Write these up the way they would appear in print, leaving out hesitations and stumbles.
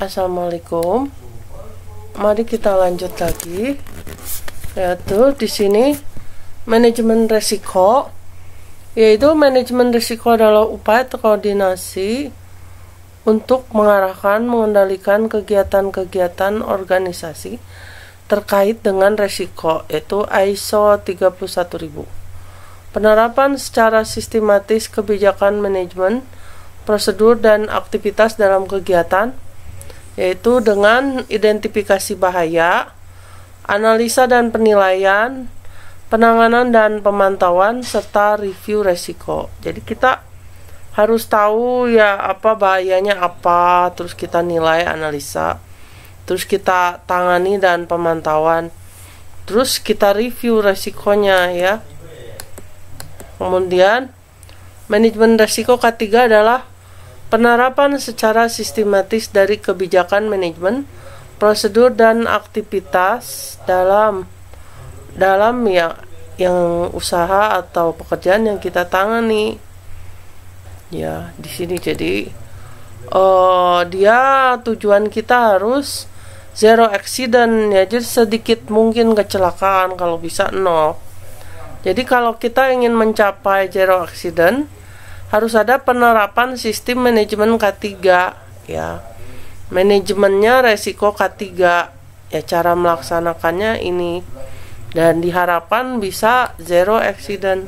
Assalamualaikum. Mari kita lanjut lagi. Yaitu di sini manajemen risiko. Yaitu manajemen risiko adalah upaya koordinasi untuk mengarahkan, mengendalikan kegiatan-kegiatan organisasi terkait dengan risiko, yaitu ISO 31000. Penerapan secara sistematis kebijakan manajemen, prosedur dan aktivitas dalam kegiatan, yaitu dengan identifikasi bahaya, analisa dan penilaian, penanganan dan pemantauan, serta review resiko. Jadi kita harus tahu ya apa bahayanya apa, terus kita nilai, analisa, terus kita tangani dan pemantauan, terus kita review resikonya ya. Kemudian manajemen resiko ketiga adalah penerapan secara sistematis dari kebijakan manajemen, prosedur dan aktivitas dalam yang usaha atau pekerjaan yang kita tangani. Ya, di sini jadi dia tujuan kita harus zero accident ya, jadi sedikit mungkin kecelakaan, kalau bisa 0. Jadi kalau kita ingin mencapai zero accident, harus ada penerapan sistem manajemen K3 ya. Manajemennya resiko K3 ya, cara melaksanakannya ini, dan diharapkan bisa zero accident.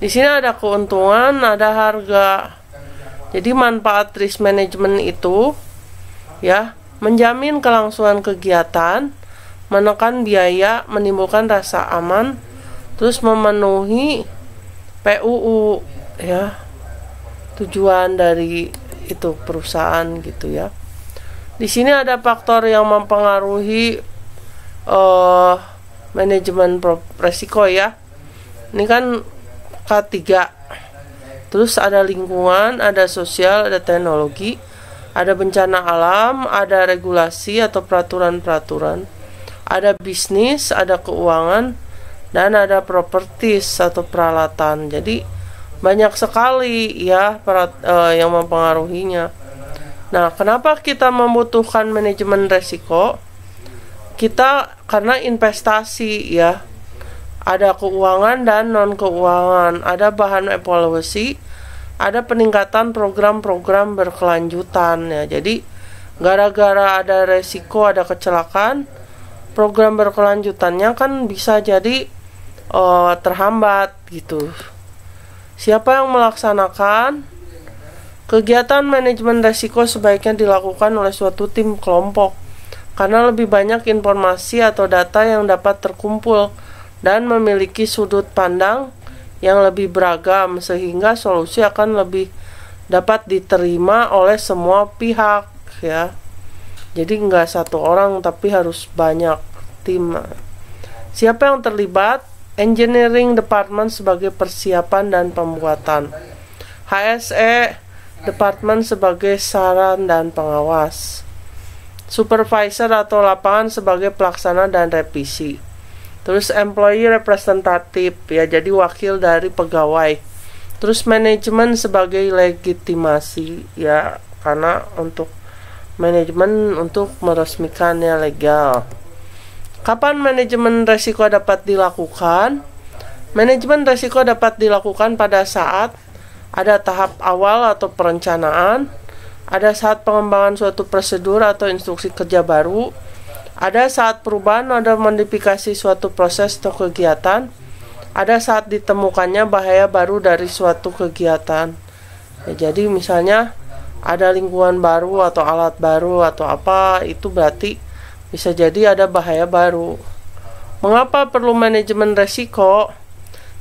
Di sini ada keuntungan, ada harga. Jadi manfaat risk management itu ya, menjamin kelangsungan kegiatan, menekan biaya, menimbulkan rasa aman, terus memenuhi PUU ya, tujuan dari itu perusahaan gitu ya. Di sini ada faktor yang mempengaruhi manajemen resiko ya. Ini kan K3. Terus ada lingkungan, ada sosial, ada teknologi, ada bencana alam, ada regulasi atau peraturan-peraturan, ada bisnis, ada keuangan, dan ada properties atau peralatan. Jadi banyak sekali ya yang mempengaruhinya. Nah, kenapa kita membutuhkan manajemen resiko? Kita karena investasi ya, ada keuangan dan non keuangan, ada bahan evaluasi, ada peningkatan program-program berkelanjutan ya. Jadi gara-gara ada resiko, ada kecelakaan, program berkelanjutannya kan bisa jadi terhambat gitu. Siapa yang melaksanakan? Kegiatan manajemen resiko sebaiknya dilakukan oleh suatu tim kelompok, karena lebih banyak informasi atau data yang dapat terkumpul dan memiliki sudut pandang yang lebih beragam, sehingga solusi akan lebih dapat diterima oleh semua pihak ya. Jadi nggak satu orang, tapi harus banyak tim. Siapa yang terlibat? Engineering Department sebagai persiapan dan pembuatan, HSE Department sebagai saran dan pengawas, Supervisor atau lapangan sebagai pelaksana dan revisi, terus Employee Representative ya, jadi wakil dari pegawai, terus manajemen sebagai legitimasi ya, karena untuk manajemen untuk meresmikannya legal. Kapan manajemen resiko dapat dilakukan? Manajemen resiko dapat dilakukan pada saat ada tahap awal atau perencanaan, ada saat pengembangan suatu prosedur atau instruksi kerja baru, ada saat perubahan atau modifikasi suatu proses atau kegiatan, ada saat ditemukannya bahaya baru dari suatu kegiatan. Ya, jadi misalnya ada lingkungan baru atau alat baru atau apa, itu berarti bisa jadi ada bahaya baru. Mengapa perlu manajemen resiko?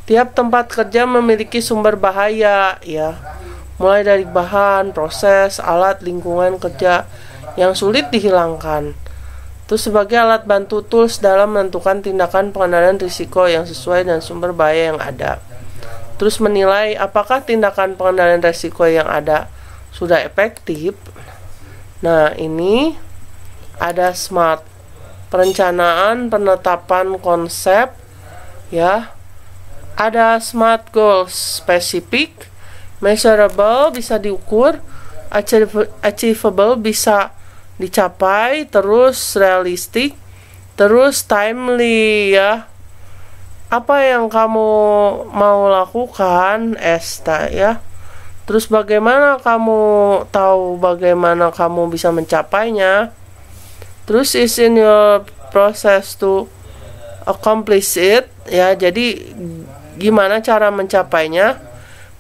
Tiap tempat kerja memiliki sumber bahaya ya, mulai dari bahan, proses, alat, lingkungan kerja yang sulit dihilangkan. Itu sebagai alat bantu tools dalam menentukan tindakan pengendalian risiko yang sesuai dengan sumber bahaya yang ada. Terus menilai apakah tindakan pengendalian risiko yang ada sudah efektif. Nah, ini ada SMART, perencanaan, penetapan konsep ya. Ada SMART goals, specific, measurable bisa diukur, achievable bisa dicapai, terus realistik, terus timely ya. Apa yang kamu mau lakukan, Esta ya. Terus bagaimana kamu tahu bagaimana kamu bisa mencapainya? Terus is in your process to accomplish it ya. Jadi gimana cara mencapainya?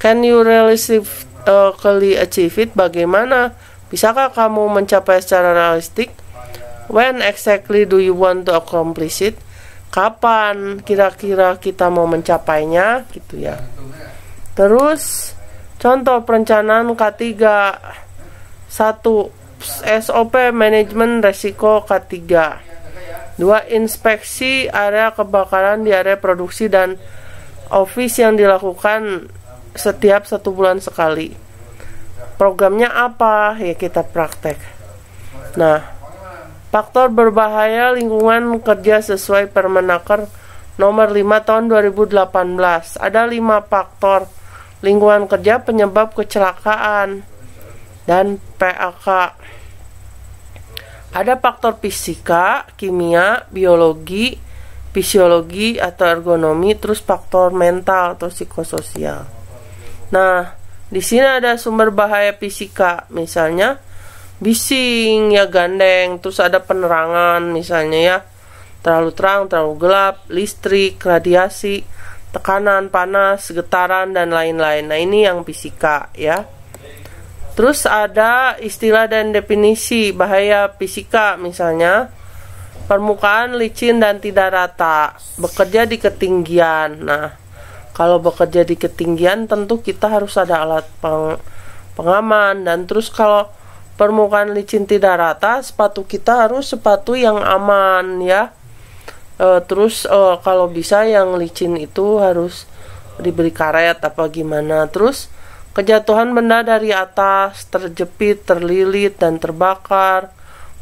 Can you realistically achieve it? Bagaimana? Bisakah kamu mencapai secara realistik? When exactly do you want to accomplish it? Kapan kira-kira kita mau mencapainya gitu ya. Terus contoh perencanaan K3. 1. SOP manajemen resiko K3. 2. Inspeksi area kebakaran di area produksi dan office yang dilakukan setiap 1 bulan sekali. Programnya apa? Ya kita praktek. Nah, faktor berbahaya lingkungan kerja sesuai Permenaker nomor 5 tahun 2018. Ada 5 faktor lingkungan kerja penyebab kecelakaan dan PAK. Ada faktor fisika, kimia, biologi, fisiologi atau ergonomi, terus faktor mental atau psikososial. Nah, di sini ada sumber bahaya fisika, misalnya bising ya, gandeng, terus ada penerangan misalnya ya, terlalu terang, terlalu gelap, listrik, radiasi, tekanan, panas, getaran dan lain-lain. Nah, ini yang fisika ya. Terus ada istilah dan definisi bahaya fisika, misalnya permukaan licin dan tidak rata, bekerja di ketinggian. Nah, kalau bekerja di ketinggian tentu kita harus ada alat pengaman. Dan terus kalau permukaan licin tidak rata, sepatu kita harus sepatu yang aman ya. Terus kalau bisa yang licin itu harus diberi karet apa gimana. Terus kejatuhan benda dari atas, terjepit, terlilit dan terbakar,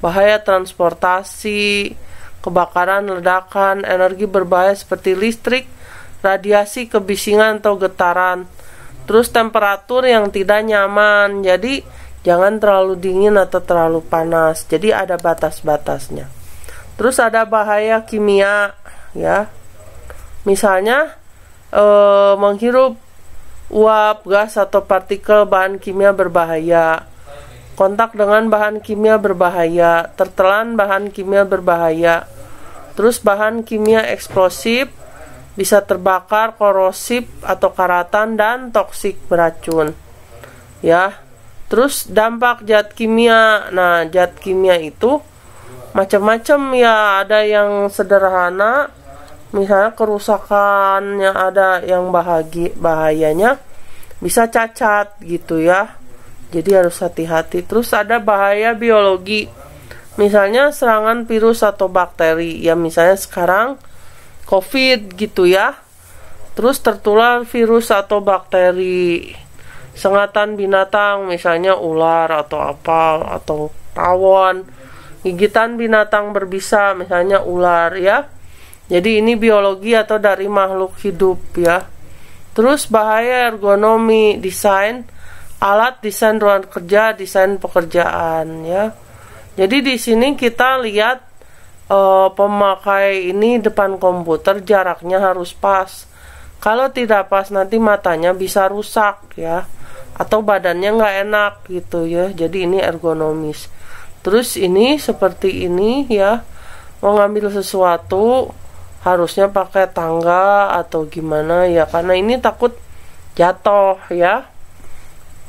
bahaya transportasi, kebakaran, ledakan, energi berbahaya seperti listrik, radiasi, kebisingan atau getaran. Terus temperatur yang tidak nyaman, jadi jangan terlalu dingin atau terlalu panas. Jadi ada batas-batasnya. Terus ada bahaya kimia ya. Misalnya menghirup uap, gas atau partikel bahan kimia berbahaya. Kontak dengan bahan kimia berbahaya, tertelan bahan kimia berbahaya. Terus bahan kimia eksplosif, bisa terbakar, korosif atau karatan dan toksik beracun. Ya. Terus dampak zat kimia. Nah, zat kimia itu macam-macam ya, ada yang sederhana, misalnya kerusakannya, ada yang bahayanya bisa cacat gitu ya. Jadi harus hati-hati. Terus ada bahaya biologi, misalnya serangan virus atau bakteri ya, misalnya sekarang COVID gitu ya. Terus tertular virus atau bakteri, sengatan binatang misalnya ular atau apa, atau tawon, gigitan binatang berbisa misalnya ular ya. Jadi ini biologi atau dari makhluk hidup ya. Terus bahaya ergonomi, desain alat, desain ruang kerja, desain pekerjaan ya. Jadi di sini kita lihat pemakai ini depan komputer jaraknya harus pas. Kalau tidak pas nanti matanya bisa rusak ya, atau badannya nggak enak gitu ya. Jadi ini ergonomis. Terus ini seperti ini ya, mau ngambil sesuatu harusnya pakai tangga atau gimana ya, karena ini takut jatuh ya.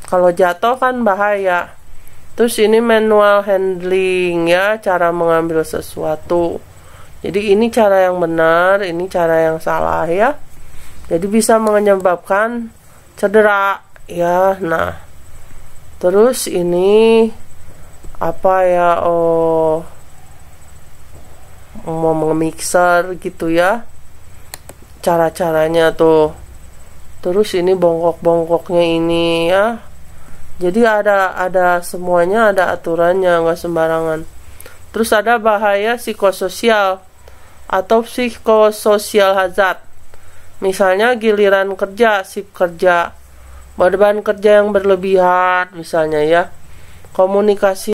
Kalau jatuh kan bahaya. Terus ini manual handling ya, cara mengambil sesuatu. Jadi ini cara yang benar, ini cara yang salah ya. Jadi bisa menyebabkan cedera ya. Nah, terus ini apa ya, mau mixer gitu ya, cara-caranya tuh. Terus ini bongkok-bongkoknya ini ya. Jadi ada semuanya, ada aturannya, nggak sembarangan. Terus ada bahaya psikososial atau psikososial hazard. Misalnya giliran kerja, shift kerja, beban kerja yang berlebihan misalnya ya. Komunikasi